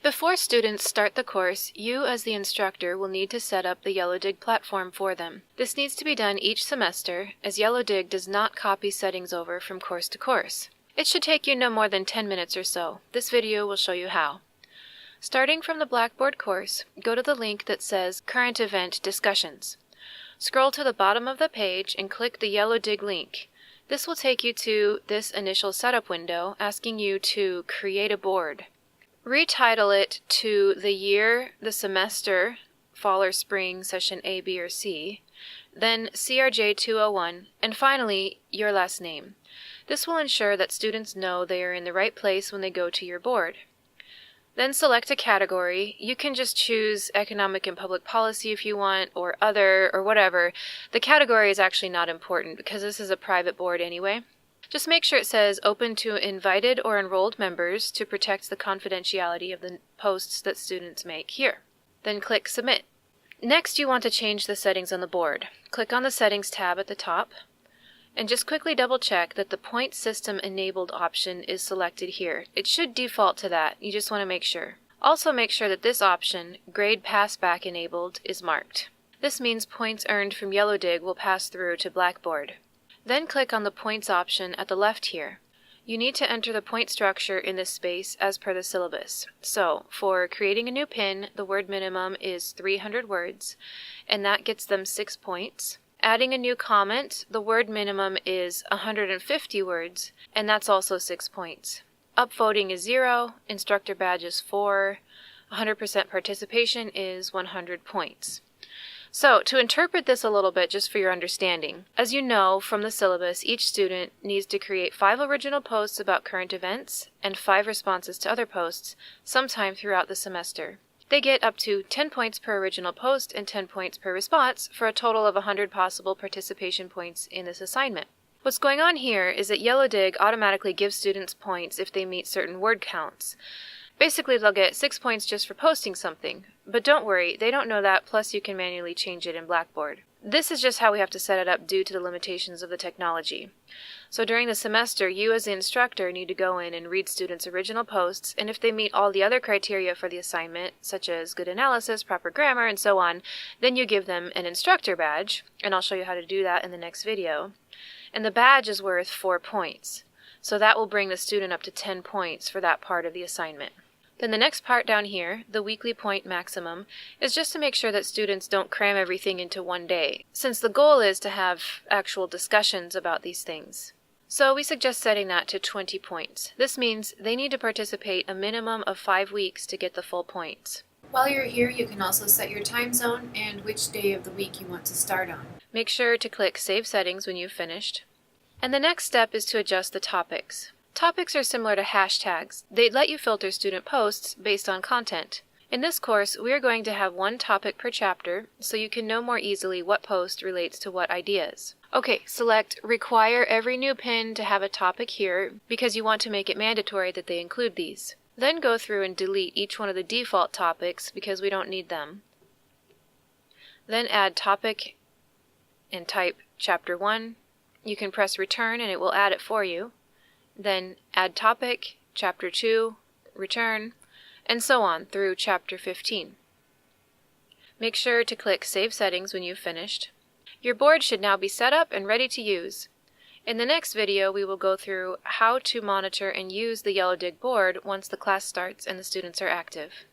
Before students start the course, you as the instructor will need to set up the Yellowdig platform for them. This needs to be done each semester, as Yellowdig does not copy settings over from course to course. It should take you no more than 10 minutes or so. This video will show you how. Starting from the Blackboard course, go to the link that says Current Event Discussions. Scroll to the bottom of the page and click the Yellowdig link. This will take you to this initial setup window asking you to create a board. Retitle it to the year, the semester, fall or spring, session A, B, or C, then CRJ201, and finally, your last name. This will ensure that students know they are in the right place when they go to your board. Then select a category. You can just choose Economic and Public Policy if you want, or Other, or whatever. The category is actually not important because this is a private board anyway. Just make sure it says open to invited or enrolled members to protect the confidentiality of the posts that students make here. Then click Submit. Next, you want to change the settings on the board. Click on the Settings tab at the top, and just quickly double check that the Point System Enabled option is selected here. It should default to that. You just want to make sure. Also make sure that this option, Grade Passback Enabled, is marked. This means points earned from Yellowdig will pass through to Blackboard. Then click on the Points option at the left here. You need to enter the point structure in this space as per the syllabus. So, for creating a new pin, the word minimum is 300 words, and that gets them 6 points. Adding a new comment, the word minimum is 150 words, and that's also 6 points. Upvoting is 0, instructor badge is 4, 100% participation is 100 points. So, to interpret this a little bit just for your understanding, as you know from the syllabus, each student needs to create 5 original posts about current events and 5 responses to other posts sometime throughout the semester. They get up to 10 points per original post and 10 points per response for a total of 100 possible participation points in this assignment. What's going on here is that Yellowdig automatically gives students points if they meet certain word counts. Basically, they'll get 6 points just for posting something. But don't worry, they don't know that, plus you can manually change it in Blackboard. This is just how we have to set it up due to the limitations of the technology. So during the semester, you as the instructor need to go in and read students' original posts, and if they meet all the other criteria for the assignment, such as good analysis, proper grammar, and so on, then you give them an instructor badge, and I'll show you how to do that in the next video. And the badge is worth 4 points. So that will bring the student up to 10 points for that part of the assignment. Then the next part down here, the weekly point maximum, is just to make sure that students don't cram everything into one day, since the goal is to have actual discussions about these things. So we suggest setting that to 20 points. This means they need to participate a minimum of 5 weeks to get the full points. While you're here, you can also set your time zone and which day of the week you want to start on. Make sure to click Save Settings when you've finished. And the next step is to adjust the topics. Topics are similar to hashtags. They let you filter student posts based on content. In this course, we are going to have 1 topic per chapter, so you can know more easily what post relates to what ideas. Okay, select Require every new pin to have a topic here, because you want to make it mandatory that they include these. Then go through and delete each one of the default topics, because we don't need them. Then add topic and type Chapter 1. You can press Return and it will add it for you. Then add topic, Chapter 2, return, and so on through Chapter 15. Make sure to click Save Settings when you've finished. Your board should now be set up and ready to use. In the next video, we will go through how to monitor and use the Yellowdig board once the class starts and the students are active.